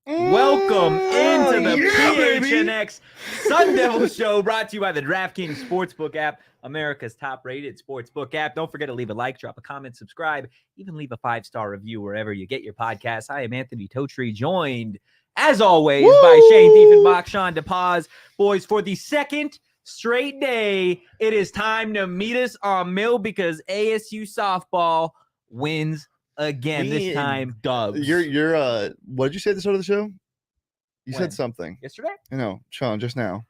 Welcome into the PHNX Sun Devil Show, brought to you by the DraftKings Sportsbook app, America's top-rated sportsbook app. Don't forget to leave a like, drop a comment, subscribe, even leave a 5-star review wherever you get your podcasts. I am Anthony Totri, joined, as always, by Shane Dieffenbach, Shawn DePaz. Boys, for the second straight day, it is time to meet us on Mill because ASU softball wins again. This time, dubs. You're what did you say at the start of the show? You When? said something. Yesterday? I know, Shawn, just now.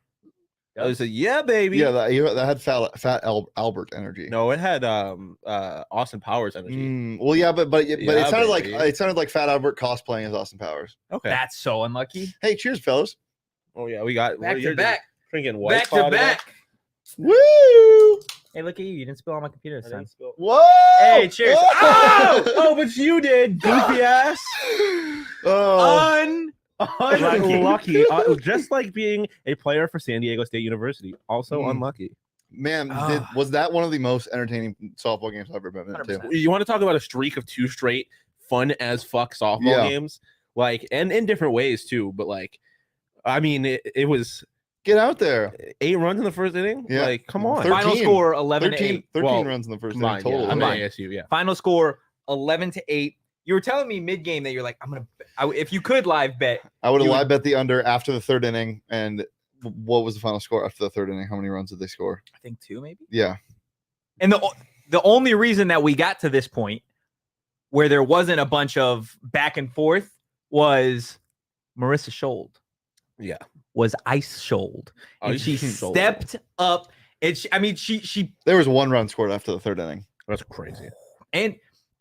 I said, "Yeah, baby." Yeah, that had fat Albert energy. No, it had Austin Powers energy. Well, yeah, but it Yeah, sounded like Fat Albert cosplaying as Austin Powers. Okay. That's so unlucky. Hey, cheers, fellas. Oh yeah, we got Back to back. Drinking White Back Claw to back. Woo! Hey, look at you. You didn't spill on my computer this time. Whoa! Hey, cheers. Oh, but you did, goofy ass. Oh, Unlucky. Just like being a player for San Diego State University. Also unlucky. man, was that one of the most entertaining softball games I've ever been to? 100%. You want to talk about a streak of 2 straight fun as fuck softball games? Like, and in different ways too, but like, I mean, it was Get out there. 8 runs in the first inning. Yeah. Like, come on. 13. Final score 11 to 8. 13 runs in the first inning total. I'm Combined. ASU, yeah. Final score 11 to 8. You were telling me mid game that you're like, if you could live bet, I would have you live bet the under after the third inning. And what was the final score after the third inning? How many runs did they score? I think 2 maybe. Yeah. And the only reason that we got to this point where there wasn't a bunch of back and forth was Marissa Schuld. Yeah. Was ice Schuld. And she Schuld. stepped up. And she There was 1 run scored after the third inning. That's crazy. and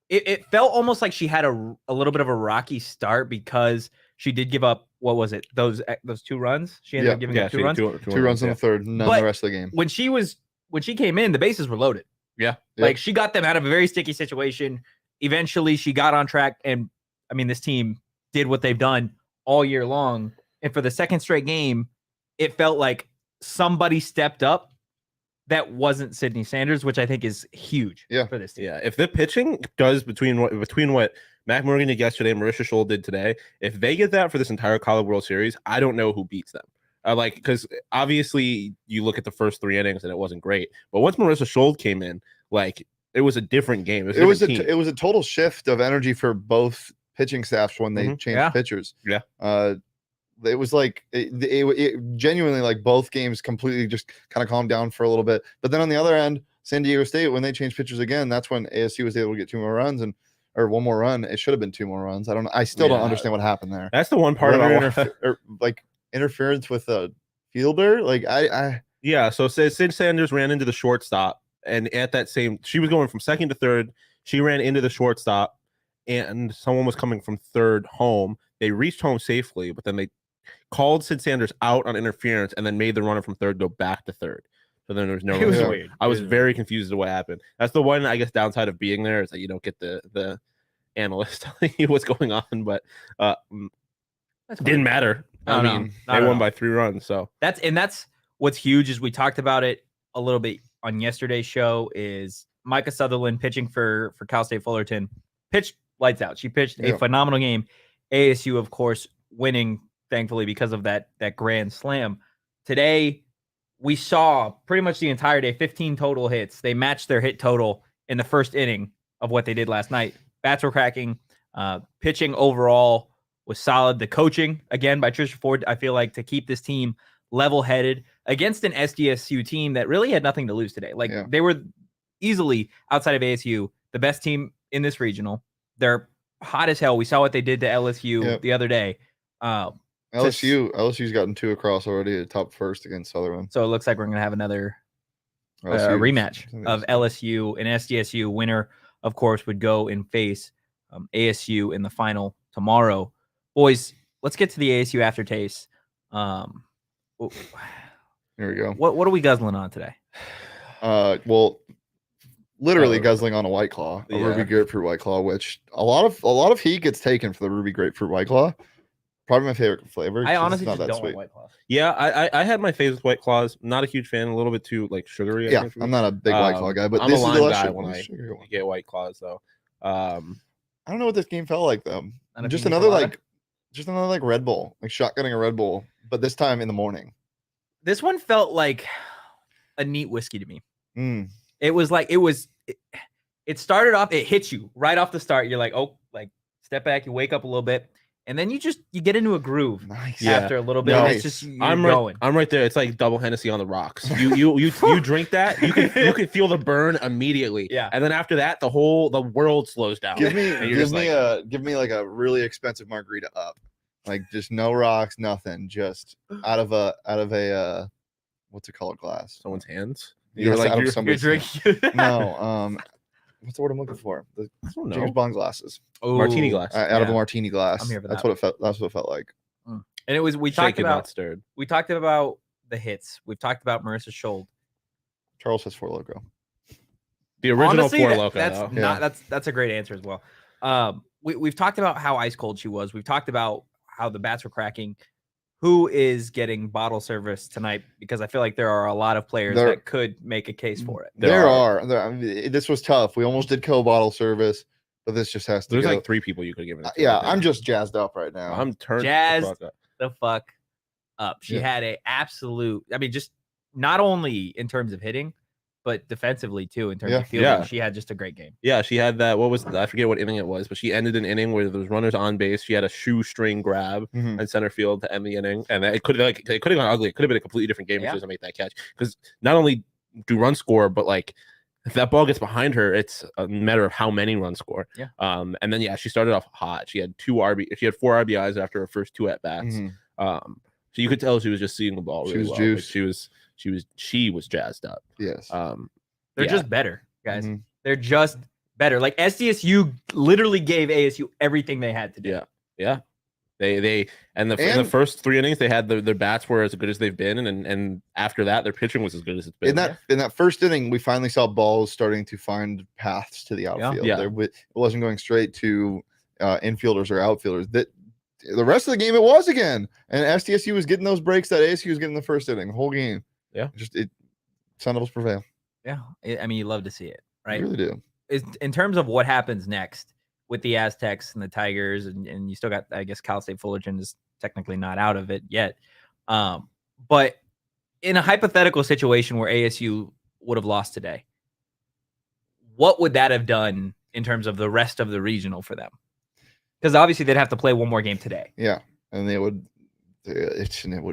it felt almost like she had a little bit of a rocky start because she did give up, what was it? Those 2 runs? She ended up giving up 2 runs. 2 runs in the third, none But the rest of the game. When she came in, the bases were loaded. Yeah. Like she got them out of a very sticky situation. Eventually she got on track. And I mean, this team did what they've done all year long. And for the second straight game, it felt like somebody stepped up that wasn't Sydney Sanders, which I think is huge for this team. Yeah. If the pitching does between what Mac Morgan did yesterday and Marissa Schuld did today, if they get that for this entire College World Series, I don't know who beats them. Because obviously you look at the first 3 innings and it wasn't great, but once Marissa Schuld came in, like it was a different game. It was a total shift of energy for both pitching staffs when they changed pitchers. Yeah. It was like it genuinely, like, both games completely just kind of calmed down for a little bit. But then on the other end, San Diego State, when they changed pitchers again, that's when ASU was able to get 2 more runs or 1 more run. It should have been 2 more runs. I still don't understand what happened there. That's the one part about interference with a fielder. Like So Sid Sanders ran into the shortstop, and at that she was going from second to third. She ran into the shortstop, and someone was coming from third home. They reached home safely, but then they called Sid Sanders out on interference and then made the runner from third go back to third. So then there was no. It was weird. I was very confused as to what happened. That's the one, I guess, downside of being there is that you don't get the analyst telling you what's going on, but didn't matter. I mean, they won by 3 runs. So that's what's huge is we talked about it a little bit on yesterday's show is Micah Sutherland pitching for Cal State Fullerton pitched lights out. She pitched a phenomenal game. ASU, of course, winning, thankfully, because of that grand slam. Today, we saw pretty much the entire day, 15 total hits. They matched their hit total in the first inning of what they did last night. Bats were cracking. Pitching overall was solid. The coaching, again, by Trisha Ford, I feel like to keep this team level-headed against an SDSU team that really had nothing to lose today. Like they were easily, outside of ASU, the best team in this regional. They're hot as hell. We saw what they did to LSU the other day. LSU's gotten 2 across already at top first against Sutherland. So it looks like we're going to have another rematch of LSU and SDSU. Winner, of course, would go and face ASU in the final tomorrow. Boys, let's get to the ASU aftertaste. Here we go. What are we guzzling on today? Well, literally guzzling on a White Claw, a Ruby Grapefruit White Claw, which a lot of heat gets taken for the Ruby Grapefruit White Claw. Probably my favorite flavor. I honestly just don't like White Claws. Yeah, I had my favorite White Claws. Not a huge fan. A little bit too like sugary. Yeah, I'm not a big White Claw guy, but I'm this a is lime guy when I one. get White Claws though. I don't know what this game felt like though. Just another like Red Bull, like shotgunning a Red Bull, but this time in the morning. This one felt like a neat whiskey to me. It was like it started off, it hits you right off the start. You're like, oh, like step back, you wake up a little bit, and then you get into a groove after a little bit. And it's just I'm right there. It's like double Hennessy on the rocks. You drink that, you can feel the burn immediately. Yeah. And then after that, the world slows down. Give me like a really expensive margarita up. Like just no rocks, nothing. Just out of a what's it called, glass? Someone's hands. You're drinking. No, what's the word I'm looking for? The James Bond glasses. Oh, martini glass. Out of a martini glass. I'm here for That's what it felt. That's what it felt like. And it was we talked about the hits. We've talked about Marissa Schuld. Charles has 4 Loko. The original 4 Loko. That's a great answer as well. We've talked about how ice cold she was. We've talked about how the bats were cracking. Who is getting bottle service tonight? Because I feel like there are a lot of players that could make a case for it. There are. I mean, this was tough. We almost did bottle service, but this just has to. There's like 3 people you could give it. I'm just jazzed up right now. I'm turned the fuck up. She had a absolute. I mean, just not only in terms of hitting, but defensively too, in terms of fielding. Yeah. She had just a great game. Yeah, she had that. I forget what inning it was, but she ended an inning where there was runners on base. She had a shoestring grab in center field to end the inning, and it could have gone ugly. It could have been a completely different game if she doesn't make that catch. Because not only do runs score, but like if that ball gets behind her, it's a matter of how many runs score. Yeah. And then she started off hot. She had 4 RBIs after her first 2 at bats. So you could tell she was just seeing the ball really well. Juiced. She was jazzed up. Yes. They're just better, guys. They're just better. Like SDSU literally gave ASU everything they had to do. Yeah. They in the first 3 innings they had their bats were as good as they've been, and after that their pitching was as good as it's been. In that first inning, we finally saw balls starting to find paths to the outfield. It wasn't going straight to infielders or outfielders. The rest of the game it was again, and SDSU was getting those breaks that ASU was getting in the first inning, the whole game. Yeah, Sun Devils prevail. Yeah, I mean, you love to see it, right? You really do. In terms of what happens next with the Aztecs and the Tigers, and you still got, I guess, Cal State Fullerton is technically not out of it yet. But in a hypothetical situation where ASU would have lost today, what would that have done in terms of the rest of the regional for them? Because obviously they'd have to play one more game today. Yeah, and it wouldn't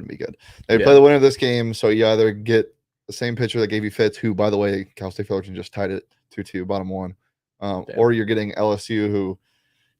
be good. They play the winner of this game, so you either get the same pitcher that gave you fits, who, by the way, Cal State Fullerton just tied it 2-2, bottom 1, or you're getting LSU, who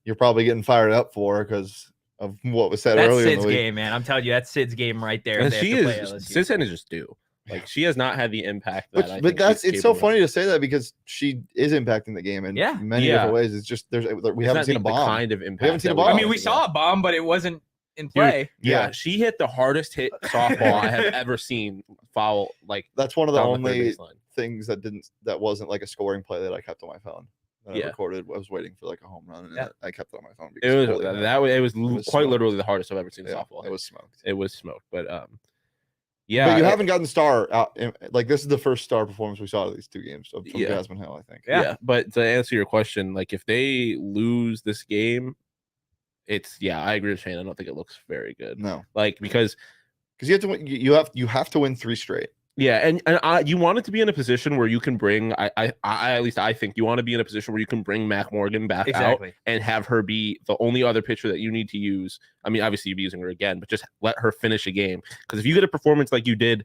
you're probably getting fired up for because of what was said earlier. That's Sid's game, man. I'm telling you, that's Sid's game right there. And Sid's hand is just due. Like she has not had the impact that I think it's so funny to say that because she is impacting the game in many different ways. It's just we haven't seen a bomb. Kind of impact. We haven't seen a bomb. I mean, we saw a bomb, but it wasn't in play. Dude, she hit the hardest hit softball I have ever seen foul. Like that's one of the only things that wasn't like a scoring play that I kept on my phone. I recorded. I was waiting for like a home run, and I kept it on my phone. It was quite literally the hardest I've ever seen softball. It was smoked. It was smoked, but yeah, but you haven't gotten star out. Like this is the first star performance we saw of these 2 games from Jasmine Hill, I think. Yeah, but to answer your question, like if they lose this game, I agree with Shane. I don't think it looks very good. No, like because you have to win. You have to win 3 straight. Yeah, and you want it to be in a position where you can bring. I at least I think you want to be in a position where you can bring Mac Morgan back out and have her be the only other pitcher that you need to use. I mean, obviously you'd be using her again, but just let her finish a game. Because if you get a performance like you did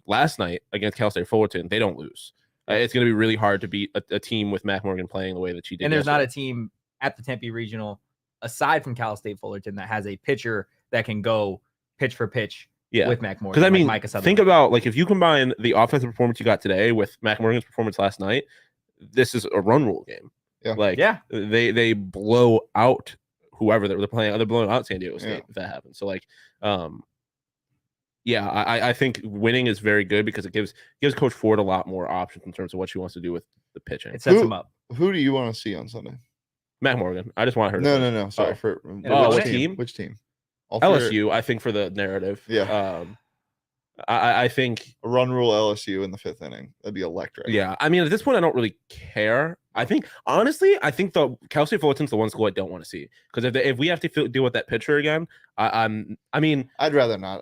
last night against Cal State Fullerton, they don't lose. It's going to be really hard to beat a team with Mac Morgan playing the way that she did. And there's not a team at the Tempe Regional aside from Cal State Fullerton that has a pitcher that can go pitch for pitch with Mac Morgan. Because I mean, like think about like if you combine the offensive performance you got today with Mac Morgan's performance last night, this is a run rule game. They blow out whoever they're playing. They're blowing out San Diego State if that happens. So like, I think winning is very good because it gives Coach Ford a lot more options in terms of what she wants to do with the pitching. It sets him up. Who do you want to see on Sunday? Mac Morgan. I just want her. No. Sorry for which team? Which team? LSU. I think for the narrative. Yeah. I think a run rule LSU in the 5th inning. That'd be electric. Yeah. I mean, at this point, I don't really care. I think honestly, the Cal State Fullerton's the one school I don't want to see because if we have to deal with that pitcher again, I mean, I'd rather not.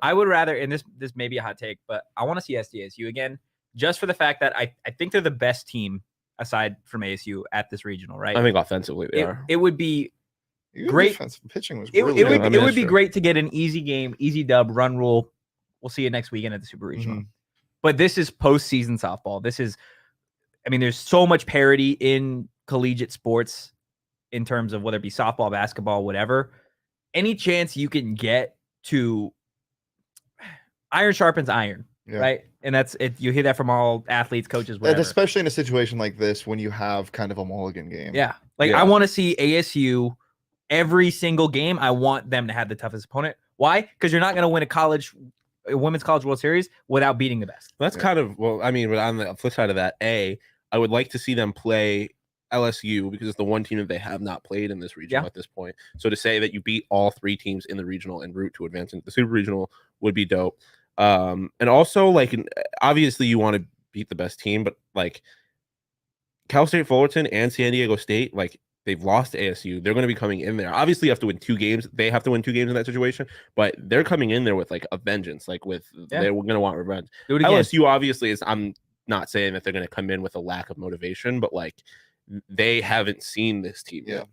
I would rather, and this may be a hot take, but I want to see SDSU again, just for the fact that I think they're the best team aside from ASU at this regional, right? I think offensively they are. It would be Your great. Defensive pitching was It really would be great to get an easy game, easy dub, run rule. We'll see it next weekend at the Super Regional. But this is postseason softball. There's so much parity in collegiate sports in terms of whether it be softball, basketball, whatever. Any chance you can get to iron sharpens iron, right? And that's it. You hear that from all athletes, coaches, whatever. And especially in a situation like this when you have kind of a mulligan game. Yeah. I want to see ASU every single game. I want them to have the toughest opponent. Why? Because you're not going to win a women's college World Series without beating the best. That's kind of, but on the flip side of that, I would like to see them play LSU because it's the one team that they have not played in this regional at this point. So to say that you beat all 3 teams in the regional en route to advancing the Super Regional would be dope. And also, obviously you want to beat the best team, but Cal State Fullerton and San Diego State, they've lost to ASU. They're going to be coming in there. Obviously, you have to win 2 games. They have to win 2 games in that situation, but they're coming in there with a vengeance. They're going to want revenge. LSU obviously is. I'm not saying that they're going to come in with a lack of motivation, but they haven't seen this team yet.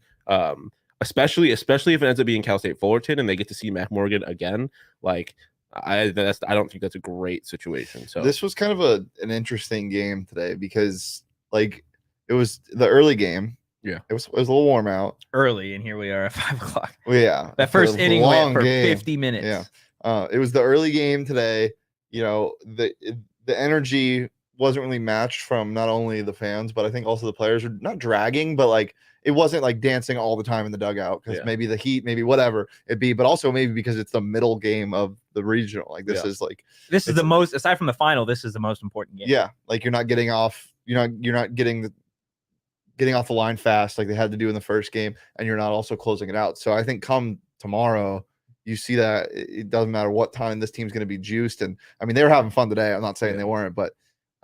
Especially if it ends up being Cal State Fullerton and they get to see Mac Morgan again. I don't think that's a great situation. So this was kind of an interesting game today because it was the early game. Yeah, it was a little warm out early, and here we are at 5 o'clock. Well, yeah, that first inning went for game. 50 minutes. Yeah, it was the early game today. The energy wasn't really matched from not only the fans, but I think also the players are not dragging, but it wasn't dancing all the time in the dugout because maybe the heat, maybe whatever it be, but also maybe because it's the middle game of the regional. This is the most, aside from the final, this is the most important game. Yeah, you're not getting off. You're not getting off the line fast like they had to do in the first game, and you're not also closing it out. So I think come tomorrow, you see that it doesn't matter what time this team's going to be juiced. And I mean, they were having fun today. I'm not saying they weren't, but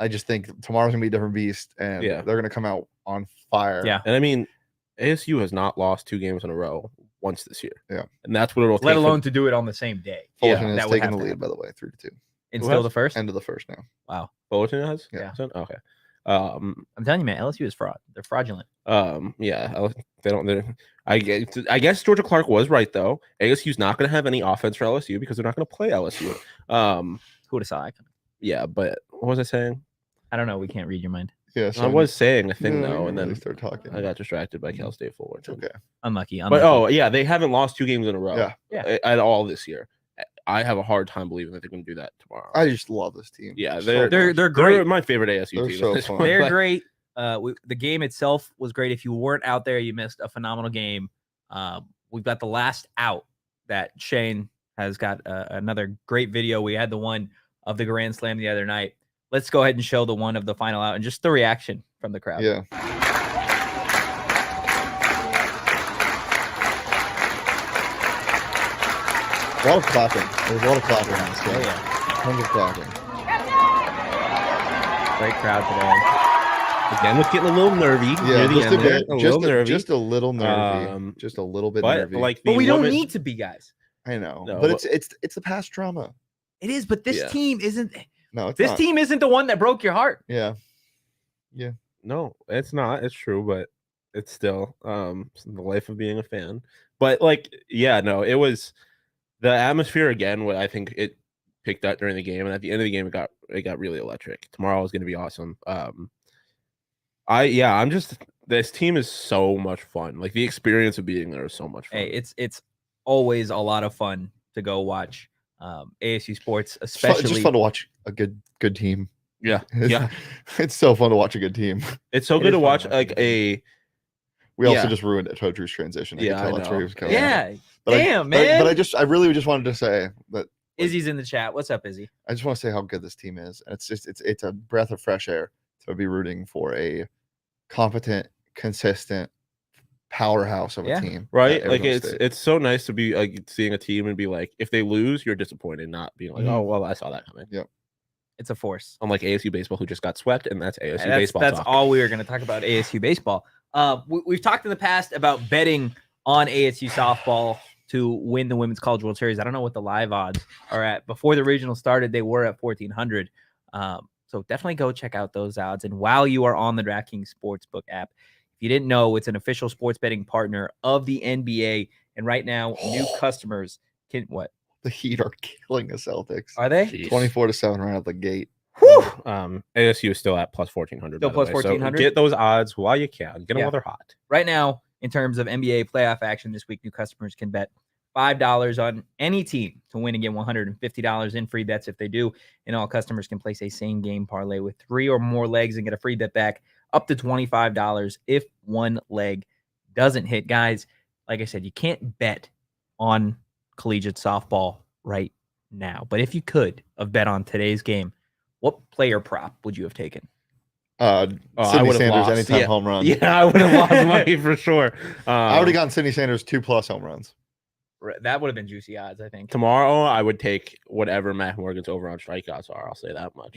I just think tomorrow's going to be a different beast, and they're going to come out on fire. Yeah. And I mean, ASU has not lost 2 games in a row once this year. Yeah. And that's what it'll take. Let alone to do it on the same day. Fullerton has taken the lead, by the way, 3-2. It's still the first? End of the first now. Wow. Fullerton has? Yeah. Okay. I'm telling you, man, LSU is fraud. They're fraudulent. They don't. I guess Georgia Clark was right though. ASU's not going to have any offense for LSU because they're not going to play LSU. Who would have saw? Yeah, but what was I saying? I don't know. We can't read your mind. Yeah, I was saying a thing though, and then start talking. I got distracted by Cal State Fullerton. Okay, unlucky. But they haven't lost 2 games in a row. Yeah. At all this year. I have a hard time believing that they're going to do that tomorrow. I just love this team. Yeah, they're great. They're my favorite ASU team. So fun. They're great. The game itself was great. If you weren't out there, you missed a phenomenal game. We've got the last out that Shane has got another great video. We had the one of the Grand Slam the other night. Let's go ahead and show the one of the final out and just the reaction from the crowd. Yeah. A lot of clapping. There's a lot of clapping in this game. Oh, yeah. Tons of clapping. Great crowd today. Again, was getting a little nervy. Yeah, near the just end a bit. there. Just a little nervy. Just a little bit but nervy. like, but we don't need to be, guys. I know, No, but it's the past trauma. It is, but this team isn't. No, it's This not. team isn't the one that broke your heart. Yeah. No, it's not. It's true, but it's still the life of being a fan. But like, yeah, no, it was the atmosphere again. What I think it picked up during the game, and at the end of the game, it got really electric. Tomorrow is going to be awesome. I'm just this team is so much fun. Like the experience of being there is so much fun. Hey, it's always a lot of fun to go watch ASU sports, especially. It's just fun to watch a good team. Yeah, It's so fun to watch a good team. It's so good to watch like a. We also just ruined Totri's transition. I Yeah, could tell I that's where he know. was going. Yeah, But damn, man. But I really just wanted to say that Izzy's in the chat. What's up, Izzy? I just want to say how good this team is. And it's a breath of fresh air to be rooting for a competent, consistent powerhouse of a team. Right? at Like Arizona State. it's so nice to be like seeing a team and be like, if they lose, you're disappointed, not being like, oh well, I saw that coming. Yep. It's a force. Unlike ASU baseball, who just got swept, and that's ASU And baseball. That's talk. all we are going to talk about ASU baseball. We've talked in the past about betting on ASU softball to win the Women's College World Series. I don't know what the live odds are at. Before the regional started, they were at 1,400. So definitely go check out those odds. And while you are on the DraftKings Sportsbook app, if you didn't know, it's an official sports betting partner of the NBA. And right now, new customers can what? The Heat are killing the Celtics. Are they? 24-7 right out the gate. Whew! ASU is still at plus 1,400. Still plus 1,400? So get those odds while you can. Get them while they're hot. Right now, in terms of NBA playoff action this week, new customers can bet $5 on any team to win and get $150 in free bets if they do. And all customers can place a same game parlay with 3 or more legs and get a free bet back up to $25 if one leg doesn't hit. Guys, like I said, you can't bet on collegiate softball right now. But if you could have bet on today's game, what player prop would you have taken? Sidney I Sanders lost. anytime home run. Yeah, I would have lost money for sure. I would have gotten Sidney Sanders 2+ home runs. That would have been juicy odds, I think. Tomorrow, I would take whatever Matt Morgan's over on strikeouts are. I'll say that much.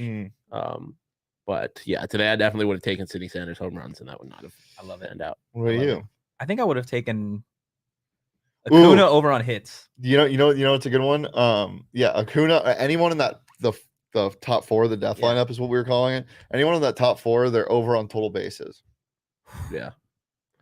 But yeah, today I definitely would have taken Sidney Sanders home runs, and that would not have. I love it. Panned out. What are you? I think I would have taken Acuna over on hits. You know, it's a good one. Acuna. Anyone in that the top 4 of the death lineup is what we were calling it. Anyone in that top 4, they're over on total bases. Yeah.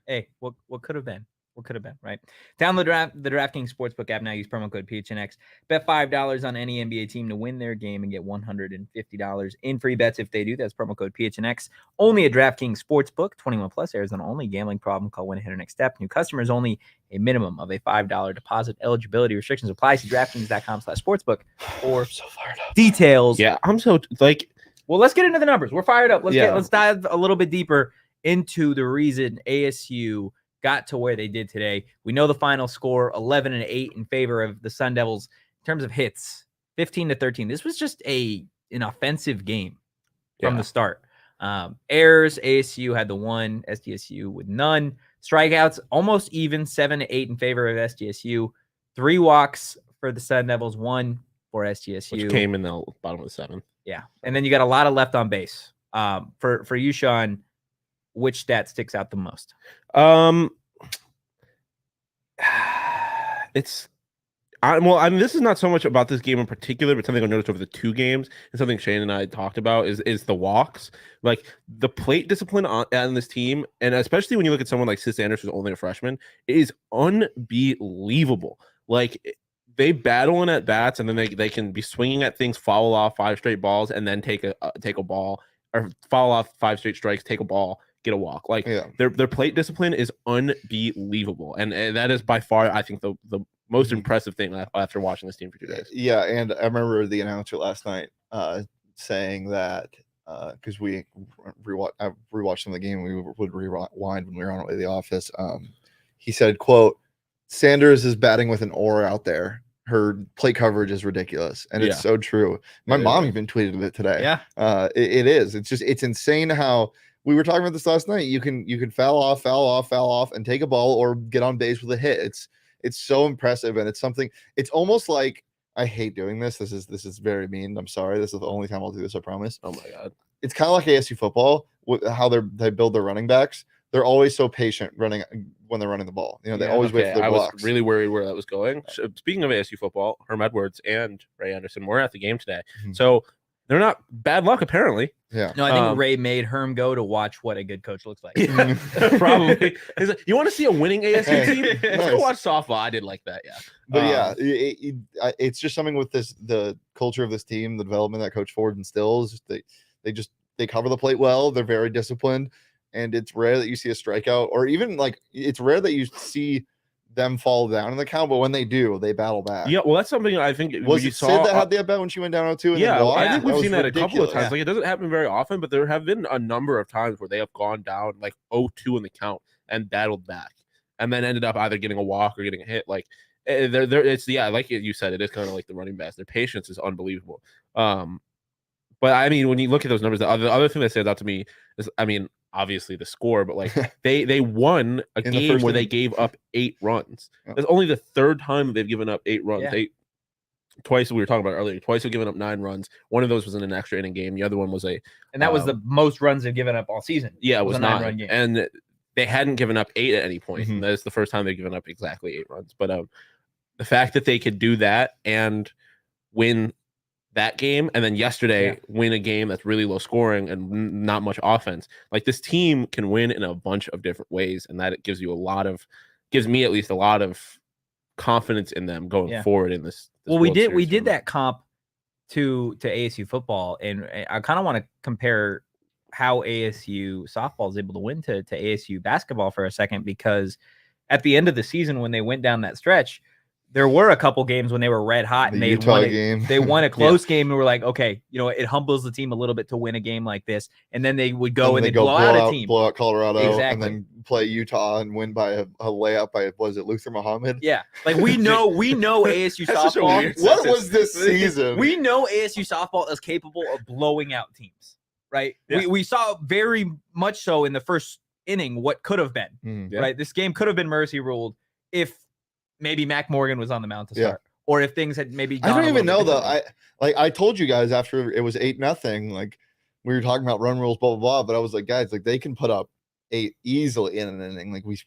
Hey, what could have been? What could have been, right? Download the DraftKings Sportsbook app now. Use promo code PHNX. Bet $5 on any NBA team to win their game and get $150 in free bets if they do. That's promo code PHNX. Only at DraftKings Sportsbook. 21 plus. Arizona only. Gambling problem? Call 1-800-NEXT-STEP. New customers only. A minimum of a $5 deposit. Eligibility restrictions apply. See DraftKings.com/sportsbook for details. Yeah, I'm so like. Well, let's get into the numbers. We're fired up. Let's dive a little bit deeper into the reason ASU got to where they did today. We know the final score, 11-8 in favor of the Sun Devils. In terms of hits, 15-13. This was just an offensive game from the start. Errors, ASU had the 1, SDSU with none. Strikeouts, almost even, 7-8 in favor of SDSU. 3 walks for the Sun Devils, 1 for SDSU. Which came in the bottom of the 7th. Yeah. And then you got a lot of left on base. For you, Sean, which stat sticks out the most? This is not so much about this game in particular, but something I noticed over the 2 games and something Shane and I talked about is the walks. Like the plate discipline on this team, and especially when you look at someone like Sis Sanders, who's only a freshman, it is unbelievable. Like they battle in at bats, and then they can be swinging at things, foul off 5 straight balls, and then take a ball, or foul off 5 straight strikes, take a ball, get a walk. Like their plate discipline is unbelievable, and that is by far, I think, the most impressive thing after watching this team for 2 days. Yeah, and I remember the announcer last night saying that because I rewatched some of the game, we would rewind when we were on our way to the office. He said, "quote Sanders is batting with an aura out there. Her plate coverage is ridiculous," and it's so true. My mom even tweeted it today. Yeah, it is. It's insane how. We were talking about this last night. You can foul off, and take a ball or get on base with a hit. It's so impressive, and it's something. It's almost like I hate doing this. This is very mean. I'm sorry. This is the only time I'll do this. I promise. Oh my god. It's kind of like ASU football, how they build their running backs. they're always so patient running when they're running the ball. You know, they always wait for their I blocks. was really worried where that was going. So, speaking of ASU football, Herm Edwards and Ray Anderson were at the game today. Mhm. So they're not bad luck, apparently. Yeah. No, I think Ray made Herm go to watch what a good coach looks like. Yeah, probably. He's like, you want to see a winning ASU team? Let's Nice. go watch softball. I did like that, yeah. But it's just something with the culture of this team, the development that Coach Ford instills. They cover the plate well. They're very disciplined, and it's rare that you see a strikeout, or even like it's rare that you see them fall down in the count. But when they do, they battle back. Yeah, well, that's something I think Was you it saw. Sid that had the at bat when she went down 0-2? Yeah, then walked? I think we've was seen that a couple of ridiculous. times. Like, it doesn't happen very often, but there have been a number of times where they have gone down like 0-2 in the count and battled back, and then ended up either getting a walk or getting a hit. Like, it's like you said, it is kind of like the running backs. Their patience is unbelievable. But I mean, when you look at those numbers, the other thing that stands out to me is, I mean, obviously the score, but like they won a In the game first where they inning. gave up 8 runs. Yeah. That's only the third time they've given up 8 runs. Yeah. Twice we were talking about earlier. Twice they've given up 9 runs. One of those was in an extra inning game. The other one was And that was the most runs they've given up all season. it was a not 9-run game. And they hadn't given up 8 at any point. Mhm. And that is the first time they've given up exactly 8 runs. But the fact that they could do that and win that game, and then yesterday win a game that's really low scoring and not much offense. Like, this team can win in a bunch of different ways, and that it gives me at least a lot of confidence in them going forward in this. Well, we World did Series tournament. that comp to ASU football, and I kind of want to compare how ASU softball is able to win to ASU basketball for a second, because at the end of the season when they went down that stretch, there were a couple games when they were red hot and they won a close game, and we're like, okay, you know, it humbles the team a little bit to win a game like this, and then they would go and they blow out a team, blow out Colorado, Exactly. and then play Utah and win by a layup by, was it Luther Muhammad? Yeah, like we know ASU That's such a softball. weird What sentence. was this season? We know ASU softball is capable of blowing out teams, right? Yeah. We saw very much so in the first inning what could have been, Yeah. right? This game could have been mercy ruled if maybe Mac Morgan was on the mound to start, or if things had maybe I gone don't a even know little bit though. differently. I told you guys after it was 8-0, like we were talking about run rules, blah blah blah. But I was like, guys, like they can put up 8 easily in an inning. Like we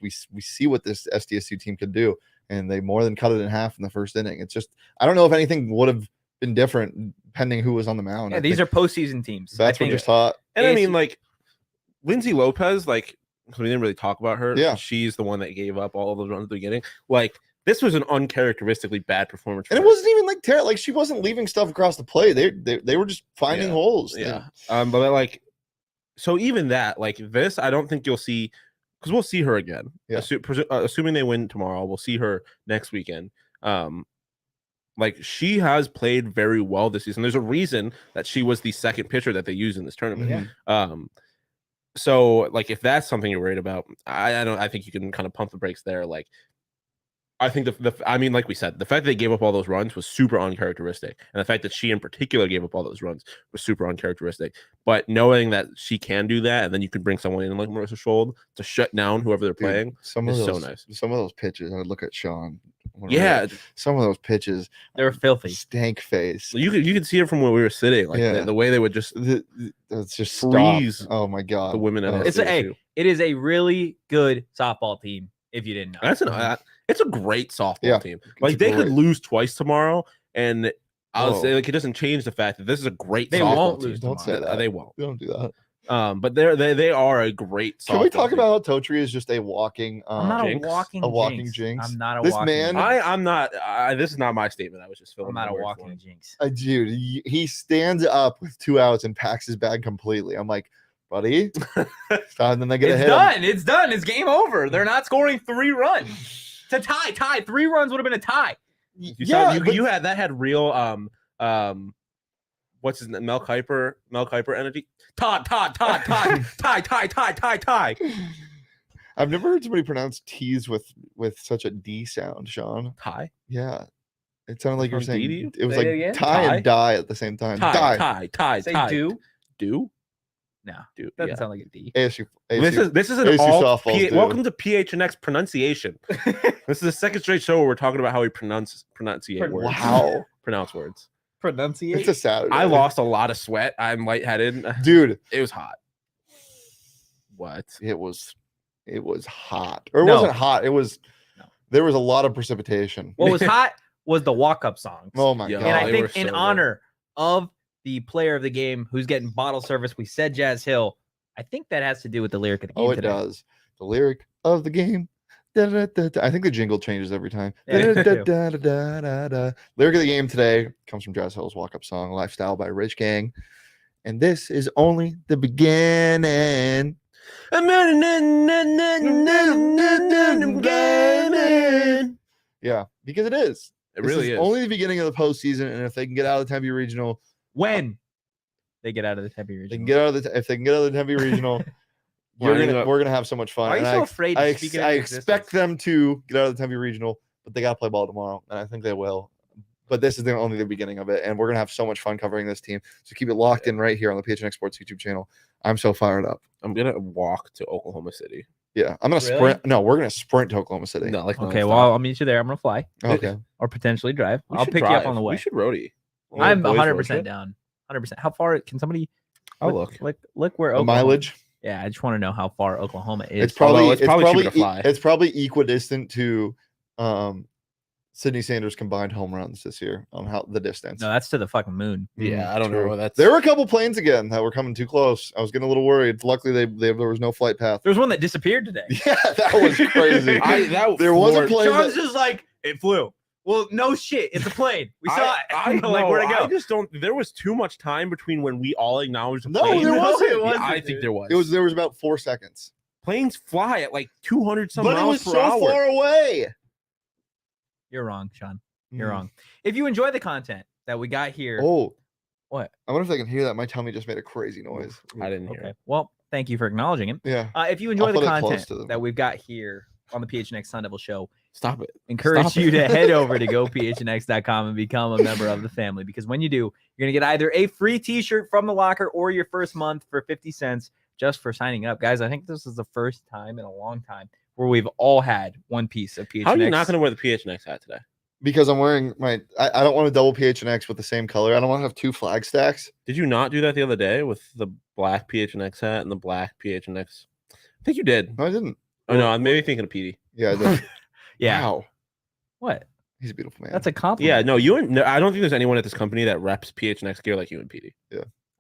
see what this SDSU team could do, and they more than cut it in half in the first inning. It's just, I don't know if anything would have been different pending who was on the mound. Yeah, these are postseason teams. That's what just taught. And I ASU mean, like, Lindsay Lopez, like, because we didn't really talk about her. Yeah. She's the one that gave up all of those runs at the beginning. Like, this was an uncharacteristically bad performance. And it wasn't even like terrible. Like she wasn't leaving stuff across the play. They were just finding holes. Yeah. But like, so even that, like this, I don't think you'll see, because we'll see her again. Yeah. Assuming they win tomorrow, we'll see her next weekend. Like, she has played very well this season. There's a reason that she was the second pitcher that they used in this tournament. Yeah. So like, if that's something you're worried about, I think you can kind of pump the brakes there. Like, I think I mean, like we said, the fact that they gave up all those runs was super uncharacteristic, and the fact that she in particular gave up all those runs was super uncharacteristic. But knowing that she can do that, and then you can bring someone in like Marissa Schuld to shut down whoever they're playing, some of is those, so nice. Some of those pitches, I would look at Sean. Yeah, some of those pitches, They were filthy. stank face. you could see it from where we were sitting, like Yeah. the way they would just It's just freeze stop. Oh my god, the women at It's SDSU. it is a really good softball team. If you didn't know, It's a great softball Yeah, team. Like, they could great. lose twice tomorrow, and I would Whoa. say, like, it doesn't change the fact that this is a great. They softball won't team. lose Don't say that. They won't. Don't do that. But they are a great. Can we softball talk team. about how Totri is just a walking? I'm not Jinx? a walking A walking jinx. jinx? I'm not a This walking man- jinx. I'm not. This is not my statement. I was just filling. I'm not my a words for walking him. jinx. Dude, he stands up with 2 outs and packs his bag completely. I'm like, buddy, and then they get a It's hit. done. It's done. It's game over. They're not scoring 3 runs. To tie. 3 runs would have been a tie. You saw you had that had real what's his name? Mel Kiper energy. Todd. Tie. I've never heard somebody pronounce T's with such a D sound, Sean. Tie. Yeah. It sounded like you were From D to saying you? it was Say it like again? tie Tie. and die at the same time. Die. Tie. Say tie. do. Do. No, Do. doesn't Yeah. sound like a D. ASU. This is an ASU all softballs do. welcome to PHNX pronunciation. This is the second straight show where we're talking about how we pronounce words. Wow. Pronounce words. Pronunciate. It's a Saturday. I lost a lot of sweat. I'm lightheaded. Dude, It was hot. What? it was It was hot. Or it No. wasn't hot. It was No. There was a lot of precipitation. What was hot was the walk-up songs. Oh my Yeah, god. And I they think were in so good. honor of the player of the game who's getting bottle service, we said Jazz Hill. I think that has to do with the lyric of the game it today. does. The lyric of the game. Da-da-da-da. I think the jingle changes every time. Yeah, me too. Da-da-da-da-da-da. Lyric of the game today comes from Jazz Hill's walk-up song, Lifestyle by Rich Gang. And this is only the beginning. Yeah, because it is. It This really is. only the beginning of the postseason, and if they can get out of the Tempe Regional, When they get out of the Tempe region. they can get out of the. If they can get out of the Tempe Regional, Lining up. we're gonna have so much fun. Why are you And so afraid to I speak it into expect them to get out of the Tempe Regional, but they got to play ball tomorrow, and I think they will. But this is only the beginning of it, and we're gonna have so much fun covering this team. So keep it locked in right here on the PHNX Sports YouTube channel. I'm so fired up. I'm gonna walk to Oklahoma City. Yeah, I'm gonna Really? sprint. No, we're gonna sprint to Oklahoma City. No, like Okay, nonstop. well, I'll meet you there. I'm gonna fly Okay. or potentially drive. We I'll should pick you up drive. on the way. We should roadie. I'm Boys road 100% trip. down. 100%. How far can somebody I'll look. look where The Oklahoma, mileage. Yeah, I just want to know how far Oklahoma is. It's probably Although it's probably cheaper to fly. It's probably equidistant to Sydney Sanders' combined home runs this year on how the distance. No, that's to the fucking moon. Yeah, I don't true. know. That's There were a couple planes again that were coming too close. I was getting a little worried. Luckily, there was no flight path. There's one that disappeared today. Yeah, that was crazy. that There was a floored- plane John's that- just like, it flew. Well, no shit. It's a plane. We saw it. I Like, know, where'd it go? I just don't. There was too much time between when we all acknowledged the No, plane. there wasn't. it wasn't, I dude. think there was. There was about 4 seconds. Planes fly at like 200 some But it miles was per so hour. far away. You're wrong, Sean. You're Mm. wrong. If you enjoy the content that we got here, Oh, what? I wonder if they can hear that. My tummy just made a crazy noise. I didn't hear Okay. it. Well, thank you for acknowledging it. Yeah. If you enjoy I'll the put it close content to them. that we've got here on the PHNX Sun Devil Show, Stop it. encourage Stop you to it. head over to gophnx.com and become a member of the family, because when you do, you're going to get either a free t-shirt from the locker or your first month for 50 cents just for signing up. Guys, I think this is the first time in a long time where we've all had one piece of PHNX. How are you not going to wear the PHNX hat today? Because I'm wearing I don't want to double PHNX with the same color. I don't want to have 2 flag stacks. Did you not do that the other day with the black PHNX hat and the black PHNX? I think you did. No, I didn't. Oh no, I'm maybe thinking of PD. Yeah, I did. Yeah. Wow. What? He's a beautiful man. That's a Yeah, compliment. no, you and no, I don't think there's anyone at this company that reps PHNX gear like you and PD.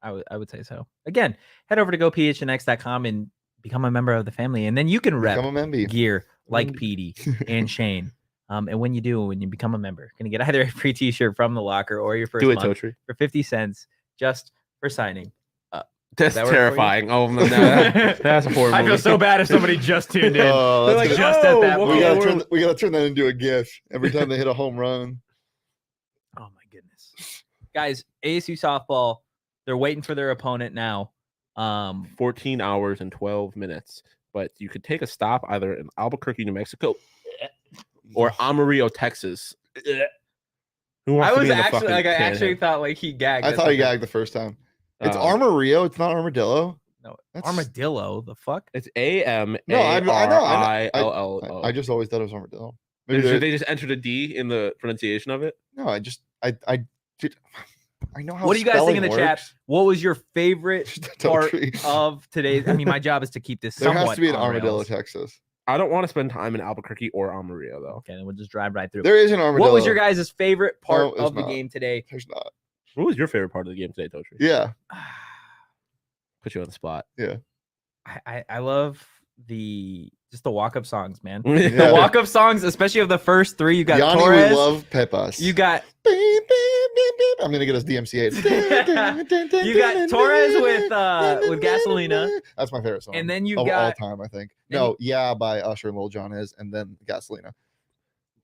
I would say so. Again, head over to gophnx.com and become a member of the family, and then you can rep Become a member. gear like Petey and Shane. And when you do, when you become a member, you're gonna get either a free t-shirt from the locker or your first Do it, month Totri. for 50 cents just for signing. That's that work for you? terrifying. Oh no, that's a horrible. I feel so bad if somebody just tuned in. Oh, They're that's like, gonna- just at that "Oh, we moment. gotta turn that into a GIF every time they hit a home run. Oh my goodness. Guys, ASU softball, they're waiting for their opponent now. 14 hours and 12 minutes. But you could take a stop either in Albuquerque, New Mexico, or Amarillo, Texas. Who wants I to was be in the actually fucking like, I actually panhandle? thought like he gagged. I at thought he the- gagged the first time. It's Um, Armadillo. It's not Armadillo. No, That's- armadillo. The fuck? It's AMARILLO. No, I just always thought it was Armadillo. Maybe They they- just entered a D in the pronunciation of it. no, I know how. What do you guys think in the spelling chat? works. What was your favorite part Totri. of today's? I mean, my job is to keep this There somewhat has to be an on Armadillo, rails. Texas. I don't want to spend time in Albuquerque or Amarillo though. Okay, then we'll just drive right through. There is an Armadillo. What was your guys' favorite part No, it's of the not. game today? There's not. What was your favorite part of the game today, Totri? Yeah. Put you on the spot. I love just the walk-up songs, man. Yeah. The walk-up songs, especially of the first 3. You got Yanni Torres. would love Pepas. You got I'm gonna get us DMCA. You got Torres with Gasolina. That's my favorite song. And then you of got all time, I think. then No, yeah, by Usher and Lil Jon is, and then Gasolina.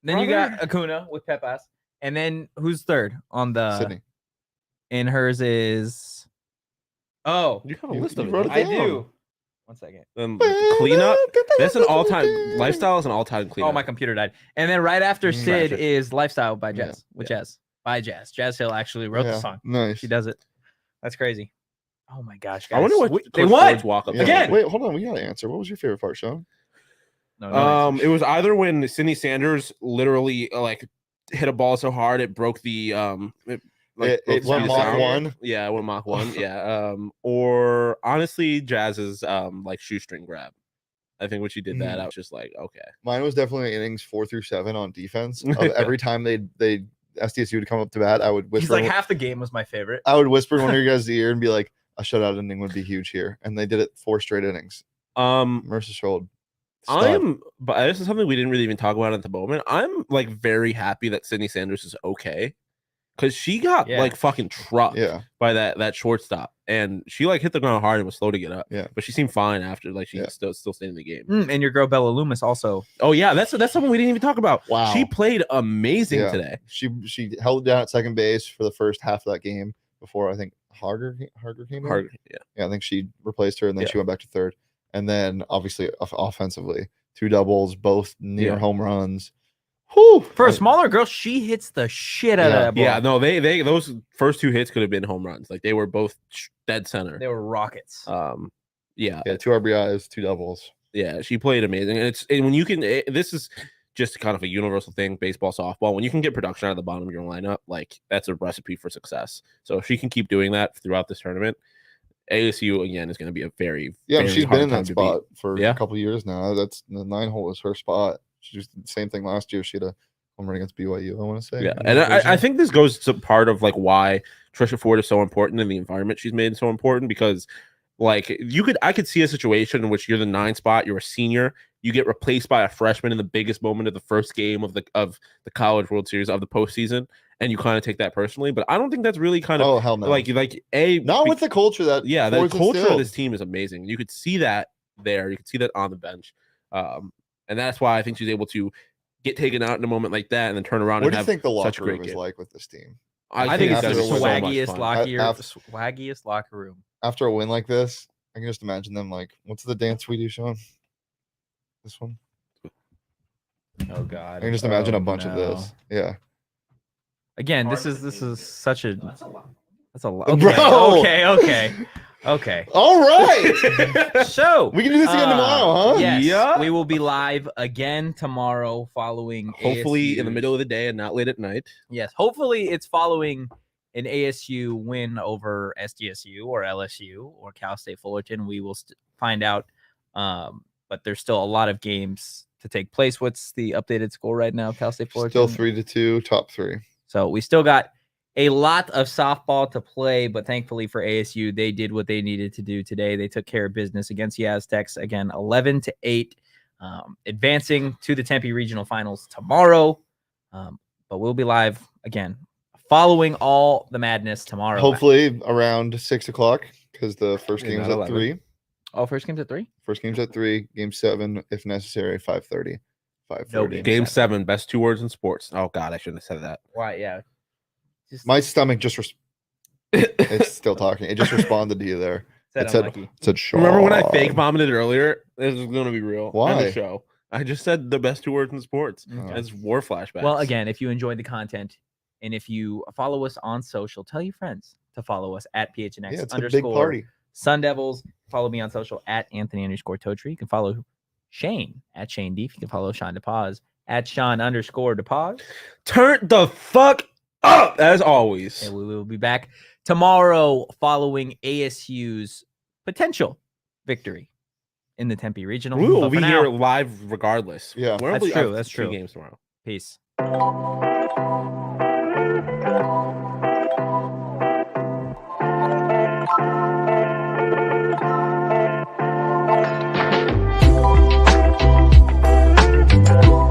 then you got Acuna with Pepas. And then who's third on the Sydney. And hers is You have a You- list you of wrote it. it I down. do. 1 second. Cleanup. That's an all-time lifestyle is an all-time cleanup. Oh, my computer died. And then right after Mm. Sid Tragic. is Lifestyle by Yeah, Jazz. With Jazz. By Jazz. Jazz Hill actually wrote the song. Nice. She does it. That's crazy. Oh my gosh, guys. I wonder what they Coach won. Ford's walk-up Yeah. was. Again. Wait, hold on. We gotta answer. What was your favorite part, Sean? No, It was either when Sydney Sanders literally like hit a ball so hard it broke the It broke the went speed of Mach sound. 1. Yeah, it went Mach 1. Yeah. Or honestly, Jazz's like shoestring grab. I think when she did that, I was just like, okay. Mine was definitely innings 4 through 7 on defense. Of every time they SDSU would come up to bat, I would whisper. He's like, half the game was my favorite. I would whisper in one of your guys' ear and be like, a shutout inning would be huge here, and they did it 4 straight innings. Marissa Schuld. But this is something we didn't really even talk about at the moment. I'm like very happy that Sydney Sanders is okay, because she got like fucking trucked by that shortstop, and she like hit the ground hard and was slow to get up. Yeah, but she seemed fine after. Like she still stayed in the game. And your girl Bella Loomis also. Oh yeah, that's something we didn't even talk about. Wow, she played amazing today. She held down at second base for the first half of that game before I think Harger came in. Yeah, I think she replaced her, and then she went back to third. And then obviously offensively, 2 doubles, both near home runs. Whew. For a smaller girl, she hits the shit out of that ball. Yeah, no, they those first 2 hits could have been home runs. Like they were both dead center. They were rockets. Yeah, 2 RBIs, 2 doubles. Yeah, she played amazing. And when you can, this is just kind of a universal thing, baseball, softball. When you can get production out of the bottom of your lineup, like that's a recipe for success. So if she can keep doing that throughout this tournament, ASU again is going to be a very she's been in that spot for a couple years now. That's the 9-hole is her spot. She just did the same thing last year. She had a home run against BYU, I want to say. Yeah, and I think this goes to part of like why Trisha Ford is so important and the environment she's made so important, because like I could see a situation in which you're the 9 spot, you're a senior, you get replaced by a freshman in the biggest moment of the first game of the College World Series of the postseason, and you kind of take that personally. But I don't think that's really kind of hell no. like not with the culture that the culture of this team is amazing. You could see that there, you could see that on the bench, and that's why I think she's able to get taken out in a moment like that and then turn around. What and do you think the locker room is game. Like with this team? I think it's the swaggiest locker room. After a win like this, I can just imagine them like, what's the dance we do, Sean? This one? Oh God! I can just imagine a bunch of this. Yeah. Again, this is such a that's a lot. Okay, Okay. All right. So we can do this again tomorrow, huh? Yes. Yeah. We will be live again tomorrow, following hopefully ASU. in the middle of the day and not late at night. Yes. Hopefully it's following an ASU win over SDSU or LSU or Cal State Fullerton. We will find out. But there's still a lot of games to take place. What's the updated score right now? Cal State Fullerton still 3-2, top 3. So we still got a lot of softball to play, but thankfully for ASU, they did what they needed to do today. They took care of business against the Aztecs again, 11-8, advancing to the Tempe Regional Finals tomorrow. But we'll be live again, following all the madness tomorrow. Hopefully around 6 o'clock, because the first game's at 3. Oh, first game's at 3? First game's at 3. Game 7, if necessary, 5:30. 5:30. No Game 7, best 2 words in sports. Oh God, I shouldn't have said that. Why? Yeah. My stomach just it's still talking. It just responded to you there. It said Shawn. Remember when I fake vomited earlier? This is going to be real. Why? On the show. I just said the best 2 words in sports. Okay. It's war flashbacks. Well, again, if you enjoyed the content and if you follow us on social, tell your friends to follow us at PHNX it's a big party. Sun Devils. Follow me on social at Anthony_Totri. You can follow Shane at Shane Dieffenbach. You can follow Shawn DePaz at Shawn_DePaz. Turn the fuck up as always. And we will be back tomorrow following ASU's potential victory in the Tempe Regional. We will be here live regardless. Yeah, that's true. That's 2 true. games tomorrow. Peace.